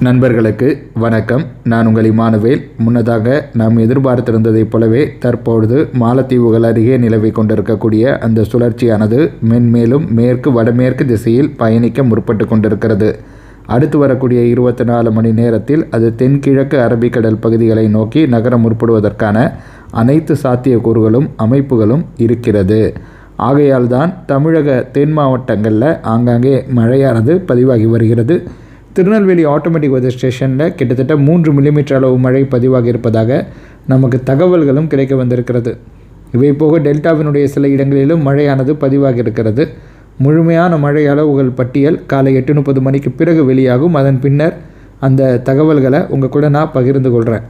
நண்பர்களுக்கு வணக்கம். நான் உங்கள் இமானுவேல். முன்னதாக நாம் எதிர்பார்த்திருந்ததைப் போலவே தற்பொழுது மாலத்தீவுகள் அருகே நிலவி கொண்டிருக்கக்கூடிய அந்த சுழற்சியானது மென்மேலும் மேற்கு வடமேற்கு திசையில் பயணிக்க முற்பட்டு கொண்டிருக்கிறது. அடுத்து வரக்கூடிய 24 மணி நேரத்தில் அது தென்கிழக்கு அரபிக்கடல் பகுதிகளை நோக்கி நகர முற்படுவதற்கான அனைத்து சாத்தியக்கூறுகளும் அமைப்புகளும் இருக்கிறது. ஆகையால் தான் தமிழக தென் மாவட்டங்களில் ஆங்காங்கே மழையானது பதிவாகி வருகிறது. திருநெல்வேலி ஆட்டோமேட்டிக் வெதர் ஸ்டேஷனில் கிட்டத்தட்ட 3 மில்லிமீட்டர் அளவு மழை பதிவாகி இருப்பதாக நமக்கு தகவல்களும் கிடைக்க வந்திருக்கிறது. இவை போக டெல்டாவினுடைய சில இடங்களிலும் மழையானது பதிவாகி இருக்கிறது. முழுமையான மழை அளவுகள் பட்டியல் காலை 8:30 மணிக்கு பிறகு வெளியாகும். அதன் பின்னர் அந்த தகவல்களை உங்கள் கூட நான் பகிர்ந்து கொள்கிறேன்.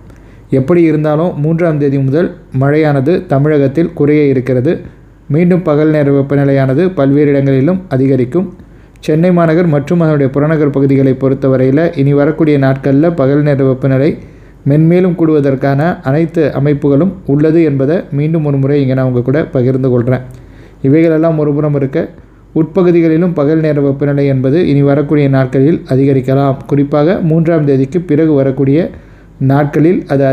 எப்படி இருந்தாலும் 3ஆம் தேதி முதல் மழையானது தமிழகத்தில் குறைய இருக்கிறது. மீண்டும் பகல் நேர வெப்பநிலையானது பல்வேறு இடங்களிலும் அதிகரிக்கும். சென்னை மாநகர் மற்றும் அதனுடைய புறநகர் பகுதிகளை பொறுத்தவரையில் இனி வரக்கூடிய நாட்களில் பகல் நேர வெப்பநிலை மென்மேலும் கூடுவதற்கான அனைத்து அமைப்புகளும் உள்ளது என்பதை மீண்டும் ஒரு முறை இங்கே நான் உங்கள் கூட பகிர்ந்து கொள்கிறேன். இவைகளெல்லாம் ஒருபுறம் இருக்க, உட்பகுதிகளிலும் பகல் நேர வெப்பநிலை என்பது இனி வரக்கூடிய நாட்களில் அதிகரிக்கலாம். குறிப்பாக 3ஆம் தேதிக்கு பிறகு வரக்கூடிய நாட்களில் அது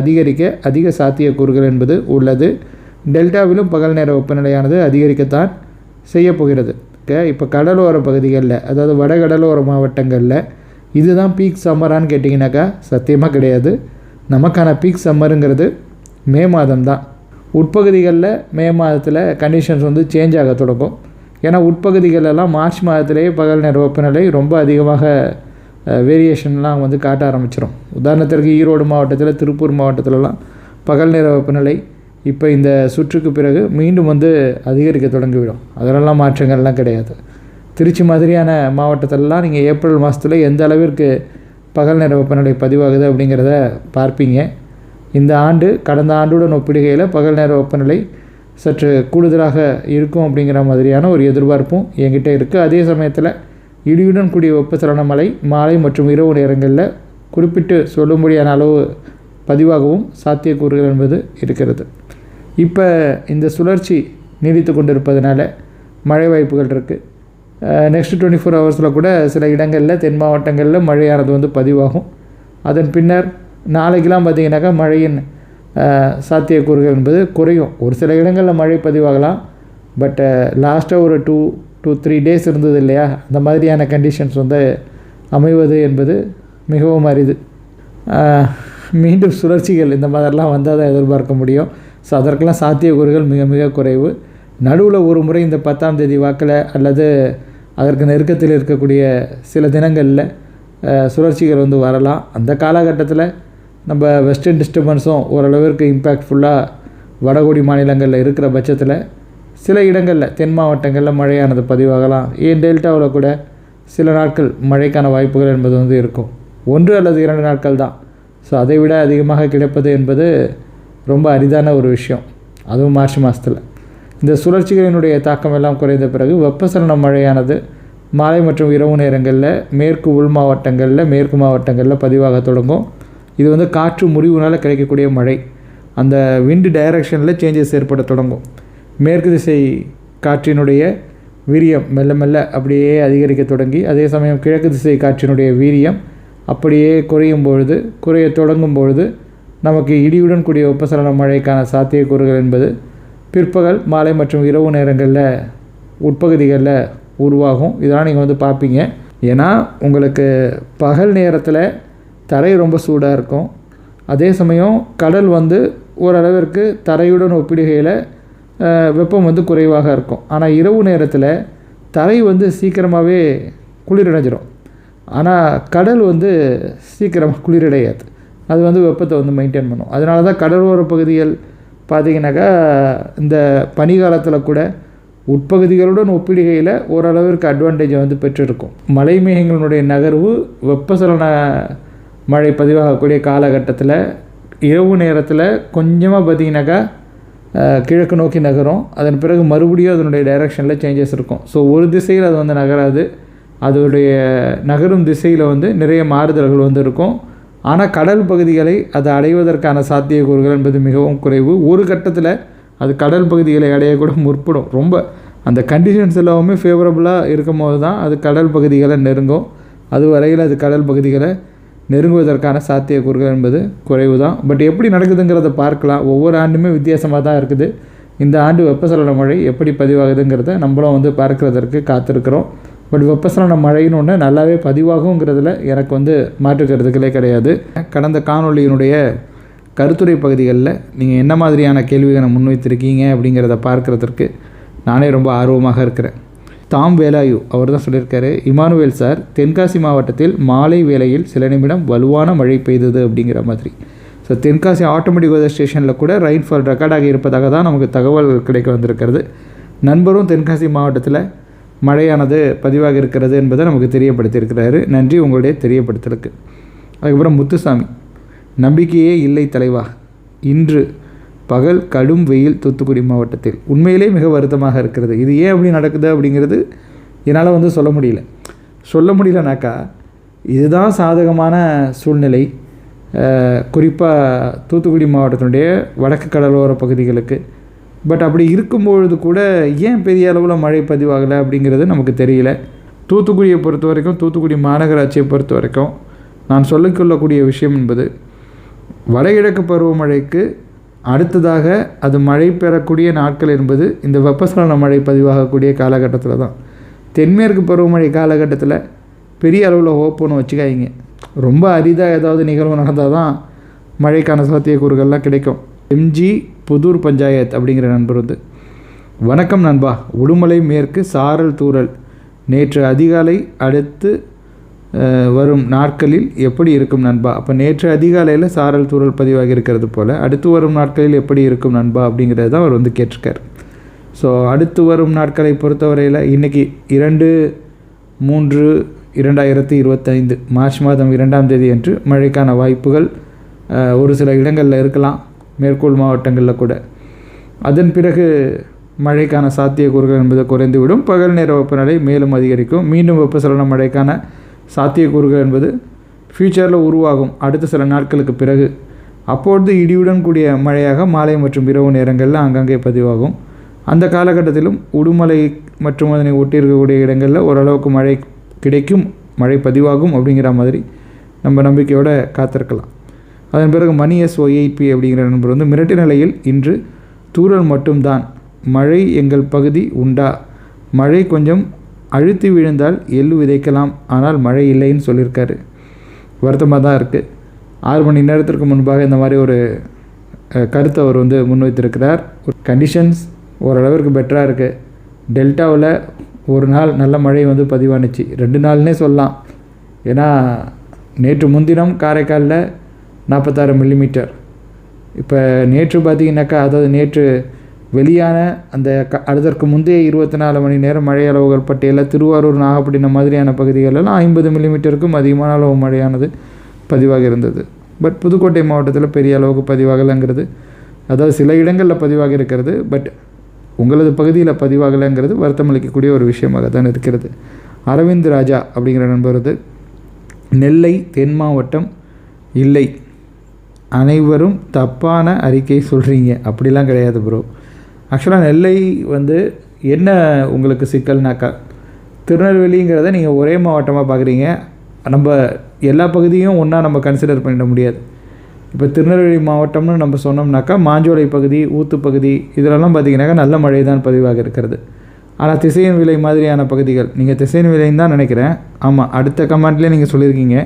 அதிக சாத்தியக்கூறுகள் என்பது உள்ளது. டெல்டாவிலும் பகல் நேர வெப்பநிலையானது அதிகரிக்கத்தான் செய்யப்போகிறது. இப்போ கடலோர பகுதிகளில், அதாவது வடகடலோர மாவட்டங்களில் இதுதான் பீக் சம்மரான்னு கேட்டிங்கனாக்கா சத்தியமாக கிடையாது. நமக்கான பீக் சம்மருங்கிறது மே மாதம் தான். உட்பகுதிகளில் மே மாதத்தில் கண்டிஷன்ஸ் சேஞ்ச் ஆக தொடங்கும். ஏன்னா உட்பகுதிகளெல்லாம் மார்ச் மாதத்திலேயே பகல் நேர வெப்பநிலை ரொம்ப அதிகமாக வேரியேஷன்லாம் காட்ட ஆரம்பிச்சிடும். உதாரணத்திற்கு ஈரோடு மாவட்டத்தில், திருப்பூர் மாவட்டத்திலலாம் பகல் நேர வெப்பநிலை இப்போ இந்த சுற்றுக்கு பிறகு மீண்டும் அதிகரிக்க தொடங்கிவிடும். அதெல்லாம் மாற்றங்கள்லாம் கிடையாது. திருச்சி மாதிரியான மாவட்டத்திலலாம் நீங்கள் ஏப்ரல் மாதத்தில் எந்த அளவிற்கு பகல் நேர வெப்பநிலை பதிவாகுது அப்படிங்கிறத பார்ப்பீங்க. இந்த ஆண்டு கடந்த ஆண்டுடன் ஒப்பிடுகையில் பகல் நேர வெப்பநிலை சற்று கூடுதலாக இருக்கும் அப்படிங்கிற மாதிரியான ஒரு எதிர்பார்ப்பும் என்கிட்ட இருக்குது. அதே சமயத்தில் இடியுடன் கூடிய வெப்பசலன மழை மாலை மற்றும் இரவு நேரங்களில் குறிப்பிட்டு சொல்லும்படியான அளவு பதிவாகவும் சாத்தியக்கூறுகள் என்பது இருக்கிறது. இப்போ இந்த சுழற்சி நீடித்து கொண்டிருப்பதனால மழை வாய்ப்புகள் இருக்குது. நெக்ஸ்ட் 24 ஹவர்ஸில் கூட சில இடங்களில் தென் மாவட்டங்களில் மழையானது பதிவாகும். அதன் பின்னர் நாளைக்கெலாம் பார்த்திங்கனாக்கா மழையின் சாத்தியக்கூறுகள் என்பது குறையும். ஒரு சில இடங்களில் மழை பதிவாகலாம். பட் லாஸ்ட்டாக ஒரு 2 to 3 டேஸ் இருந்தது இல்லையா, அந்த மாதிரியான கண்டிஷன்ஸ் அமைவது என்பது மிகவும் அரிது. மீண்டும் சுழற்சிகள் இந்த மாதிரிலாம் வந்தால் தான் எதிர்பார்க்க முடியும். ஸோ அதற்கெல்லாம் சாத்தியக்கூறுகள் மிக மிக குறைவு. நடுவில் ஒரு முறை இந்த 10ஆம் தேதி வாக்கில் அல்லது அதற்கு நெருக்கத்தில் இருக்கக்கூடிய சில தினங்களில் சுழற்சிகள் வரலாம். அந்த காலகட்டத்தில் நம்ம வெஸ்டர்ன் டிஸ்டர்பன்ஸும் ஓரளவிற்கு இம்பேக்ட்ஃபுல்லாக வடகோடி மாநிலங்களில் இருக்கிற பட்சத்தில் சில இடங்களில் தென் மாவட்டங்களில் மழையானது பதிவாகலாம். ஏன் டெல்டாவில் கூட சில நாட்கள் மழைக்கான வாய்ப்புகள் என்பது இருக்கும். 1 அல்லது 2 நாட்கள் தான். ஸோ அதை விட அதிகமாக கிடைப்பது என்பது ரொம்ப அரிதான ஒரு விஷயம், அதுவும் மார்ச் மாதத்தில். இந்த சுழற்சிகளினுடைய தாக்கம் எல்லாம் குறைந்த பிறகு வெப்பசலன மழையானது மாலை மற்றும் இரவு நேரங்களில் மேற்கு உள் மாவட்டங்களில், மேற்கு மாவட்டங்களில் பதிவாக தொடங்கும். இது காற்று முறிவுனால் கிடைக்கக்கூடிய மழை. அந்த விண்டு டைரக்ஷனில் சேஞ்சஸ் ஏற்பட தொடங்கும். மேற்கு திசை காற்றினுடைய வீரியம் மெல்ல மெல்ல அப்படியே அதிகரிக்க தொடங்கி, அதே சமயம் கிழக்கு திசை காற்றினுடைய வீரியம் அப்படியே குறைய தொடங்கும் பொழுது நமக்கு இடியுடன் கூடிய வெப்பசலன மழைக்கான சாத்தியக்கூறுகள் என்பது பிற்பகல் மாலை மற்றும் இரவு நேரங்களில் உட்பகுதிகளில் உருவாகும். இதெல்லாம் நீங்கள் பார்ப்பீங்க. ஏன்னா உங்களுக்கு பகல் நேரத்தில் தரை ரொம்ப சூடாக இருக்கும். அதே சமயம் கடல் ஓரளவிற்கு தரையுடன் ஒப்பிடுகையில் வெப்பம் குறைவாக இருக்கும். ஆனால் இரவு நேரத்தில் தரை சீக்கிரமாகவே குளிரடைஞ்சிடும். ஆனால் கடல் சீக்கிரமாக குளிரடையாது. அது வெப்பத்தை மெயின்டைன் பண்ணும். அதனால தான் கடலோர பகுதிகள் பார்த்திங்கனாக்கா இந்த பனிக்காலத்தில் கூட உட்பகுதிகளுடன் ஒப்பிடுகையில் ஓரளவிற்கு அட்வான்டேஜை பெற்றிருக்கும். மலை மேகங்களுடைய நகர்வு வெப்பசலன மழை பதிவாகக்கூடிய காலகட்டத்தில் இரவு நேரத்தில் கொஞ்சமாக பார்த்திங்கனாக்கா கிழக்கு நோக்கி நகரும். அதன் பிறகு மறுபடியும் அதனுடைய டைரக்ஷனில் சேஞ்சஸ் இருக்கும். ஸோ ஒரு திசையில் அது நகராது. அதோடைய நகரும் திசையில் நிறைய மாறுதல்கள் இருக்கும். ஆனால் கடல் பகுதிகளை அது அடைவதற்கான சாத்தியக்கூறுகள் என்பது மிகவும் குறைவு. ஒரு கட்டத்தில் அது கடல் பகுதிகளை அடையக்கூட முற்படும். ரொம்ப அந்த கண்டிஷன்ஸ் எல்லாமே ஃபேவரபுளாக இருக்கும் போது தான் அது கடல் பகுதிகளை நெருங்கும். அது வரையில் அது கடல் பகுதிகளை நெருங்குவதற்கான சாத்தியக்கூறுகள் என்பது குறைவு தான். பட் எப்படி நடக்குதுங்கிறத பார்க்கலாம். ஒவ்வொரு ஆண்டுமே வித்தியாசமாக தான் இருக்குது. இந்த ஆண்டு வெப்பசலன மழை எப்படி பதிவாகுதுங்கிறத நம்மளும் வந்து பார்க்குறதற்கு காத்திருக்கிறோம். பட் வெப்பசலன மழைன்னு ஒன்று நல்லாவே பதிவாகுங்கிறதுல எனக்கு வந்து மாற்றுக்கிறதுகளே கிடையாது. கடந்த காணொலியினுடைய கருத்துரை பகுதிகளில் நீங்கள் என்ன மாதிரியான கேள்விகளை முன்வைத்திருக்கீங்க அப்படிங்கிறத பார்க்குறதற்கு நானே ரொம்ப ஆர்வமாக இருக்கிறேன். தாம் வேலாயு அவர் தான் சொல்லியிருக்காரு, இமானுவேல் சார், தென்காசி மாவட்டத்தில் மாலை வேளையில் சில நிமிடம் வலுவான மழை பெய்தது அப்படிங்கிற மாதிரி. ஸோ தென்காசி ஆட்டோமேட்டிக் வெதர் ஸ்டேஷனில் கூட ரெயின்ஃபால் ரெக்கார்டாகி இருப்பதாக தான் நமக்கு தகவல் கிடைக்க வந்திருக்கிறது. நண்பரும் தென்காசி மாவட்டத்தில் மழையானது பதிவாக இருக்கிறது என்பதை நமக்கு தெரியப்படுத்தியிருக்கிறாரு. நன்றி உங்களுடைய தெரியப்படுத்தலுக்கு. அதுக்கப்புறம் முத்துசாமி, நம்பிக்கையே இல்லை தலைவா, இன்று பகல் கடும் வெயில் தூத்துக்குடி மாவட்டத்தில். உண்மையிலே மிக வருத்தமாக இருக்கிறது. இது ஏன் அப்படி நடக்குது அப்படிங்கிறது என்னால் வந்து சொல்ல முடியலனாக்கா இதுதான் சாதகமான சூழ்நிலை. குறிப்பாக தூத்துக்குடி மாவட்டத்தினுடைய வடக்கு கடலோர பகுதிகளுக்கு. பட் அப்படி இருக்கும்பொழுது கூட ஏன் பெரிய அளவில் மழை பதிவாகலை அப்படிங்கிறது நமக்கு தெரியல. தூத்துக்குடியை பொறுத்த வரைக்கும், தூத்துக்குடி மாநகராட்சியை பொறுத்த வரைக்கும் நான் சொல்லிக்கொள்ளக்கூடிய விஷயம் என்பது, வடகிழக்கு பருவமழைக்கு அடுத்ததாக அது மழை பெறக்கூடிய நாட்கள் என்பது இந்த வெப்பசலன மழை பதிவாகக்கூடிய காலகட்டத்தில் தான். தென்மேற்கு பருவமழை காலகட்டத்தில் பெரிய அளவில் ஹோப்புன்னு வச்சுக்காயிங்க. ரொம்ப அரிதாக ஏதாவது நிகழ்வு நடந்தால் தான் மழைக்கான சாத்தியக்கூறுகள்லாம் கிடைக்கும். எம்ஜி புதூர் பஞ்சாயத் அப்படிங்கிற நண்பர் வந்து, வணக்கம் நண்பா, உடுமலை மேற்கு சாரல் தூறல் நேற்று அதிகாலை அடுத்து வரும் நாட்களில் எப்படி இருக்கும் நண்பா? அப்போ நேற்று அதிகாலையில் சாரல் தூறல் பதிவாகி இருக்கிறது போல் அடுத்து வரும் நாட்களில் எப்படி இருக்கும் நண்பா அப்படிங்கிறது தான் அவர் வந்து கேட்டிருக்கார். ஸோ அடுத்து வரும் நாட்களை பொறுத்தவரையில் இன்றைக்கி 2/3/2025 மார்ச் மாதம் 2ஆம் தேதி அன்று மழைக்கான வாய்ப்புகள் ஒரு சில இடங்களில் இருக்கலாம், மேற்கோள் மாவட்டங்களில் கூட. அதன் பிறகு மழைக்கான சாத்தியக்கூறுகள் என்பது குறைந்துவிடும். பகல் நேர வெப்பநிலை மேலும் அதிகரிக்கும். மீண்டும் வெப்பசலன மழைக்கான சாத்தியக்கூறுகள் என்பது ஃபியூச்சரில் உருவாகும் அடுத்த சில நாட்களுக்கு பிறகு. அப்பொழுது இடியுடன் கூடிய மழையாக மாலை மற்றும் இரவு நேரங்களில் அங்கங்கே பதிவாகும். அந்த காலகட்டத்திலும் உடுமலை மற்றும் அதனை ஒட்டி இருக்கக்கூடிய இடங்களில் ஓரளவுக்கு மழை கிடைக்கும், மழை பதிவாகும் அப்படிங்கிற மாதிரி நம்ம நம்பிக்கையோடு காத்திருக்கலாம். அதன் பிறகு மணி SY8P அப்படிங்கிற நண்பர் வந்து, மிரட்டு நிலையில் இன்று தூறல் மட்டும்தான், மழை எங்கள் பகுதி உண்டா? மழை கொஞ்சம் அழுத்தி விழுந்தால் எள்ளு விதைக்கலாம், ஆனால் மழை இல்லைன்னு சொல்லியிருக்காரு. வருத்தமாக தான் இருக்குது. 6 மணி நேரத்திற்கு முன்பாக இந்த மாதிரி ஒரு கருத்தை அவர் வந்து முன்வைத்திருக்கிறார். கண்டிஷன்ஸ் ஓரளவிற்கு பெட்டராக இருக்குது. டெல்டாவில் ஒரு நாள் நல்ல மழை வந்து பதிவானுச்சு, 2 நாள்னே சொல்லலாம். ஏன்னா நேற்று முன்தினம் காரைக்காலில் 46 மில்லிமீட்டர். இப்போ நேற்று பார்த்திங்கனாக்கா, அதாவது நேற்று வெளியான அந்த அதற்கு முந்தைய 24 மணி நேரம் மழை அளவுகள் பட்டியலில் திருவாரூர், நாகப்பட்டினம் மாதிரியான பகுதிகளெல்லாம் 50 மில்லிமீட்டருக்கும் அதிகமான அளவு மழையானது பதிவாக இருந்தது. பட் புதுக்கோட்டை மாவட்டத்தில் பெரிய அளவுக்கு பதிவாகலைங்கிறது, அதாவது சில இடங்களில் பதிவாக இருக்கிறது, பட் உங்களது பகுதியில் பதிவாகலைங்கிறது வருத்தமளிக்கக்கூடிய ஒரு விஷயமாக தான் இருக்கிறது. அரவிந்த் ராஜா அப்படிங்கிற நண்பர் வந்து, நெல்லை தென் மாவட்டம் இல்லை, அனைவரும் தப்பான அறிக்கை சொல்கிறீங்க. அப்படிலாம் கிடையாது ப்ரோ. ஆக்சுவலாக நெல்லை வந்து என்ன உங்களுக்கு சிக்கல்னாக்கா, திருநெல்வேலிங்கிறத நீங்கள் ஒரே மாவட்டமாக பார்க்குறீங்க. நம்ம எல்லா பகுதியும் ஒன்றா நம்ம கன்சிடர் பண்ணிட முடியாது. இப்போ திருநெல்வேலி மாவட்டம்னு நம்ம சொன்னோம்னாக்கா, மாஞ்சோலை பகுதி, ஊத்து பகுதி இதிலெல்லாம் பார்த்திங்கனாக்கா நல்ல மழை தான் பதிவாக இருக்கிறது. ஆனால் திசையன் விலை மாதிரியான பகுதிகள், நீங்கள் திசையன் விலைன்னு தான் நினைக்கிறேன். ஆமாம், அடுத்த கமெண்ட்லேயே நீங்கள் சொல்லியிருக்கீங்க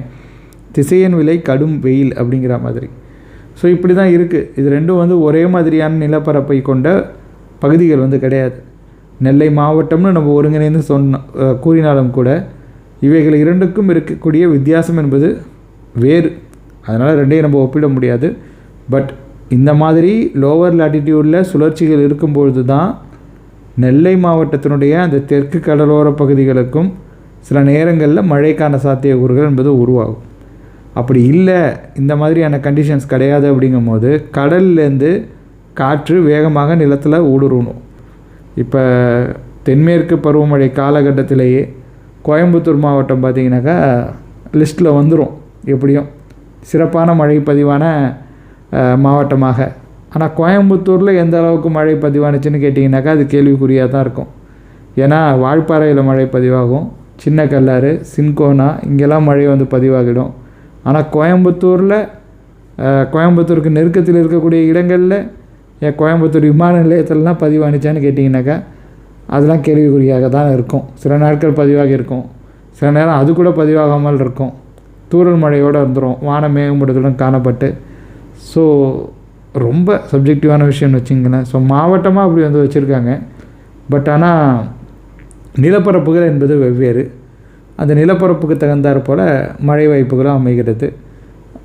திசையன் விலை கடும் வெயில் அப்படிங்கிற மாதிரி. ஸோ இப்படி தான் இருக்குது. இது ரெண்டும் வந்து ஒரே மாதிரியான நிலப்பரப்பை கொண்ட பகுதிகள் வந்து கிடையாது. நெல்லை மாவட்டம்னு நம்ம ஒருங்கிணைந்து கூறினாலும் கூட இவைகள் இரண்டுக்கும் இருக்கக்கூடிய வித்தியாசம் என்பது வேறு. அதனால் ரெண்டையும் நம்ம ஒப்பிட முடியாது. பட் இந்த மாதிரி லோவர் லாட்டிடியூடில் சுழற்சிகள் இருக்கும்பொழுது தான் நெல்லை மாவட்டத்தினுடைய அந்த தெற்கு கடலோர பகுதிகளுக்கும் சில நேரங்களில் மழைக்கான சாத்தியக்கூறுகள் என்பது உருவாகும். அப்படி இல்லை, இந்த மாதிரியான கண்டிஷன்ஸ் கிடையாது அப்படிங்கும் போது கடல்லேருந்து காற்று வேகமாக நிலத்தில் ஊடுருவணும். இப்போ தென்மேற்கு பருவமழை காலகட்டத்திலேயே கோயம்புத்தூர் மாவட்டம் பார்த்திங்கனாக்கா லிஸ்ட்டில் வந்துடும் எப்படியும் சிறப்பான மழை பதிவான மாவட்டமாக. ஆனால் கோயம்புத்தூரில் எந்த அளவுக்கு மழை பதிவானுச்சுன்னு கேட்டிங்கனாக்கா அது கேள்விக்குறியாக தான் இருக்கும். ஏன்னா வால்பாறையில் மழை பதிவாகும், சின்ன கல்லாறு, சின்கோனா இங்கெல்லாம் மழை வந்து பதிவாகிடும். ஆனால் கோயம்புத்தூருக்கு நெருக்கத்தில் இருக்கக்கூடிய இடங்களில் கோயம்புத்தூர் விமான நிலையத்திலலாம் பதிவானுச்சான்னு கேட்டிங்கனாக்கா அதெல்லாம் கேள்விக்குறியாக தான் இருக்கும். சில நாட்கள் பதிவாகி இருக்கும், சில நேரம் அது கூட பதிவாகாமல் இருக்கும். தூறல் மழையோடு இருந்துடும், வான மேகமூட்டத்துடன் காணப்பட்டு. ஸோ ரொம்ப சப்ஜெக்டிவான விஷயம்னு வச்சுங்களேன். ஸோ மாவட்டமாக அப்படி வந்து வச்சுருக்காங்க. பட் ஆனால் நிலப்பரப்புகள் என்பது வெவ்வேறு. அந்த நிலப்பரப்புக்கு தகுந்தாற் போல் மழை வாய்ப்புகளும் அமைகிறது.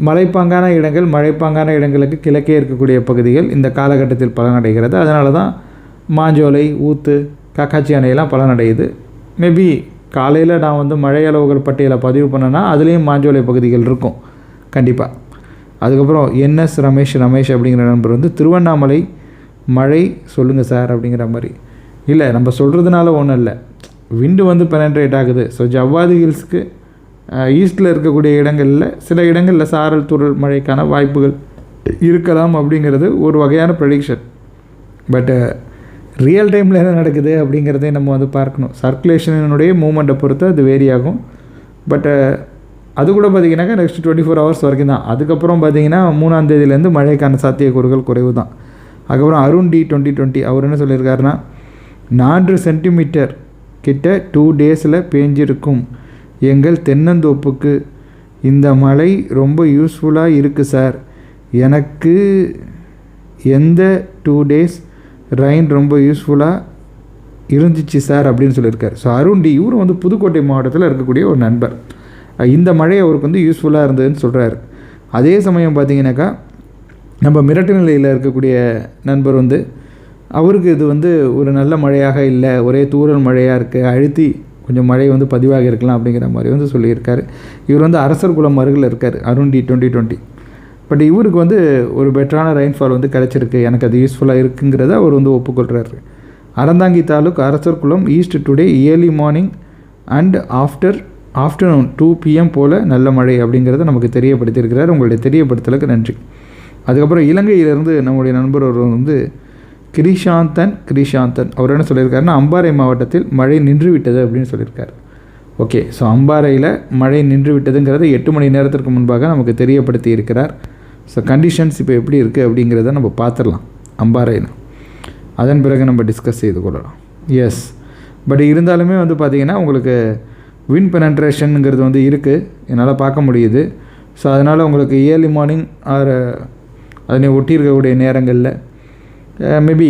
மலைப்பாங்கான இடங்களுக்கு கிழக்கே இருக்கக்கூடிய பகுதிகள் இந்த காலகட்டத்தில் பலனடைகிறது. அதனால தான் மாஞ்சோலை, ஊத்து, காக்காட்சி அணையெல்லாம் பலனடையுது. மேபி காலையில் நான் வந்து மழை அளவுகள் பட்டியலை பதிவு பண்ணேன்னா அதுலேயும் மாஞ்சோலை பகுதிகள் இருக்கும் கண்டிப்பாக. அதுக்கப்புறம் என்எஸ் ரமேஷ் அப்படிங்கிற நண்பர் வந்து திருவண்ணாமலை மழை சொல்லுங்கள் சார் அப்படிங்கிற மாதிரி. இல்லை, நம்ம சொல்கிறதுனால ஒன்றும் இல்லை, விண்டு வந்து பெனட்ரேட் ஆகுது. ஸோ ஜவ்வாது ஹில்ஸ்க்கு ஈஸ்ட்டில் இருக்கக்கூடிய இடங்களில் சில இடங்களில் சாரல் தூறல் மழைக்கான வாய்ப்புகள் இருக்கலாம் அப்படிங்கிறது ஒரு வகையான ப்ரெடிக்ஷன். பட் ரியல் டைமில் என்ன நடக்குது அப்படிங்கிறதே நம்ம வந்து பார்க்கணும். சர்க்குலேஷனுடைய மூமெண்ட்டை பொறுத்து அது வேரி ஆகும். பட் அது கூட பார்த்திங்கனாக்கா நெக்ஸ்ட் 24 ஹவர்ஸ் வரைக்கும் தான். அதுக்கப்புறம் பார்த்திங்கன்னா 3ஆம் தேதியிலேருந்து மழைக்கான சாத்தியக்கூறுகள் குறைவு தான். அதுக்கப்புறம் அருண் டி 2020 அவர் என்ன சொல்லியிருக்காருன்னா 4 சென்டிமீட்டர் கிட்ட 2 டேஸில் பேஞ்சிருக்கும் எங்கள் தென்னந்தோப்புக்கு. இந்த மழை ரொம்ப யூஸ்ஃபுல்லாக இருக்குது சார். எனக்கு எந்த 2 டேஸ் ரெயின் ரொம்ப யூஸ்ஃபுல்லாக இருந்துச்சு சார் அப்படின்னு சொல்லியிருக்காரு. ஸோ அருண் டி இவரும் வந்து புதுக்கோட்டை மாவட்டத்தில் இருக்கக்கூடிய ஒரு நண்பர். இந்த மழை அவருக்கு வந்து யூஸ்ஃபுல்லாக இருந்ததுன்னு சொல்கிறாரு. அதே சமயம் பார்த்திங்கனாக்கா நம்ம மிரட்டு நிலையில் இருக்கக்கூடிய நண்பர் வந்து அவருக்கு இது வந்து ஒரு நல்ல மழையாக இல்லை, ஒரே தூறல் மழையாக இருக்குது, அழுத்தி கொஞ்சம் மழை வந்து பதிவாக இருக்கலாம் அப்படிங்கிற மாதிரி வந்து சொல்லியிருக்காரு. இவர் வந்து அரசர் குளம் அருகில் இருக்கார், அருண் டி 2020. பட் இவருக்கு வந்து ஒரு பெட்டரான ரெயின்ஃபால் வந்து கிடச்சிருக்கு, எனக்கு அது யூஸ்ஃபுல்லாக இருக்குங்கிறத அவர் வந்து ஒப்புக்கொள்கிறாரு. Aranthangi taluk Arasar Kulam east today early morning and afternoon 2 PM போல் நல்ல மழை அப்படிங்கிறத நமக்கு தெரியப்படுத்தியிருக்கிறார். உங்களுடைய தெரியப்படுத்தலுக்கு நன்றி. அதுக்கப்புறம் இலங்கையிலிருந்து நம்முடைய நண்பர் ஒருவர் வந்து கிரிஷாந்தன் அவர் என்ன சொல்லியிருக்காருன்னா அம்பாறை மாவட்டத்தில் மழை நின்று விட்டது அப்படின்னு சொல்லியிருக்காரு. ஓகே, ஸோ அம்பாறையில் மழை நின்று விட்டதுங்கிறத 8 மணி நேரத்திற்கு முன்பாக நமக்கு தெரியப்படுத்தி இருக்கிறார். ஸோ கண்டிஷன்ஸ் இப்போ எப்படி இருக்குது அப்படிங்கிறத நம்ம பார்த்துடலாம் அம்பாறையில். அதன் பிறகு நம்ம டிஸ்கஸ் செய்து கொள்ளலாம். எஸ், பட் இருந்தாலுமே வந்து பார்த்திங்கன்னா உங்களுக்கு விண்ட் பெனட்ரேஷனுங்கிறது வந்து இருக்குது, என்னால் பார்க்க முடியுது. ஸோ அதனால் உங்களுக்கு இயர்லி மார்னிங் அதனை ஒட்டி இருக்கக்கூடிய நேரங்களில் மேபி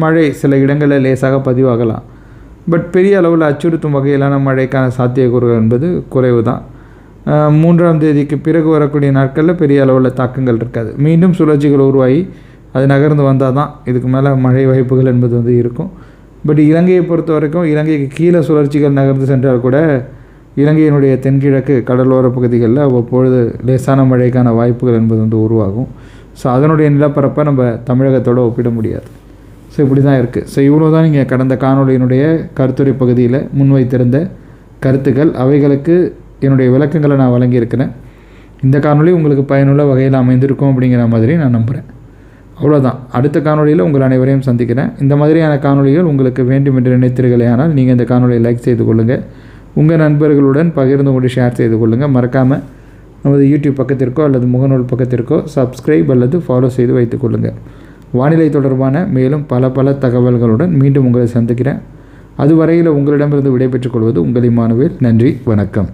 மழை சில இடங்களில் லேசாக பதிவாகலாம். பட் பெரிய அளவில் அச்சுறுத்தும் வகையிலான மழைக்கான சாத்தியக்கூறுகள் என்பது குறைவு தான். 3ஆம் தேதிக்கு பிறகு வரக்கூடிய நாட்களில் பெரிய அளவில் தாக்கங்கள் இருக்காது. மீண்டும் சுழற்சிகள் உருவாகி அது நகர்ந்து வந்தால் தான் இதுக்கு மேலே மழை வாய்ப்புகள் என்பது வந்து இருக்கும். பட் இலங்கையை பொறுத்த வரைக்கும் இலங்கைக்கு கீழே சுழற்சிகள் நகர்ந்து சென்றால் கூட இலங்கையினுடைய தென்கிழக்கு கடலோர பகுதிகளில் அவ்வப்பொழுது லேசான மழைக்கான வாய்ப்புகள் என்பது வந்து உருவாகும். ஸோ அதனுடைய நிலப்பரப்பை நம்ம தமிழகத்தோடு ஒப்பிட முடியாது. ஸோ இப்படி தான் இருக்குது. ஸோ இவ்வளோ தான் நீங்கள் கடந்த காணொலியினுடைய கருத்துரை பகுதியில் முன்வைத்திருந்த கருத்துக்கள். அவைகளுக்கு என்னுடைய விளக்கங்களை நான் வழங்கியிருக்கிறேன். இந்த காணொலி உங்களுக்கு பயனுள்ள வகையில் அமைந்திருக்கும் அப்படிங்கிற மாதிரி நான் நம்புகிறேன். அவ்வளோதான். அடுத்த காணொலியில் உங்கள் அனைவரையும் சந்திக்கிறேன். இந்த மாதிரியான காணொலிகள் உங்களுக்கு வேண்டும் என்று நினைத்தீர்களே ஆனால் நீங்கள் இந்த காணொலியை லைக் செய்து கொள்ளுங்கள், உங்கள் நண்பர்களுடன் பகிர்ந்து கொண்டு ஷேர் செய்து கொள்ளுங்கள். மறக்காமல் நமது யூடியூப் பக்கத்திற்கோ அல்லது முகநூல் பக்கத்திற்கோ சப்ஸ்கிரைப் அல்லது ஃபாலோ செய்து வைத்துக் கொள்ளுங்கள். வானிலை தொடர்பான மேலும் பல தகவல்களுடன் மீண்டும் உங்களை சந்திக்கிறேன். அதுவரையில் உங்களிடமிருந்து விடைபெற்றுக் கொள்வது உங்கள் இமானுவேல். நன்றி, வணக்கம்.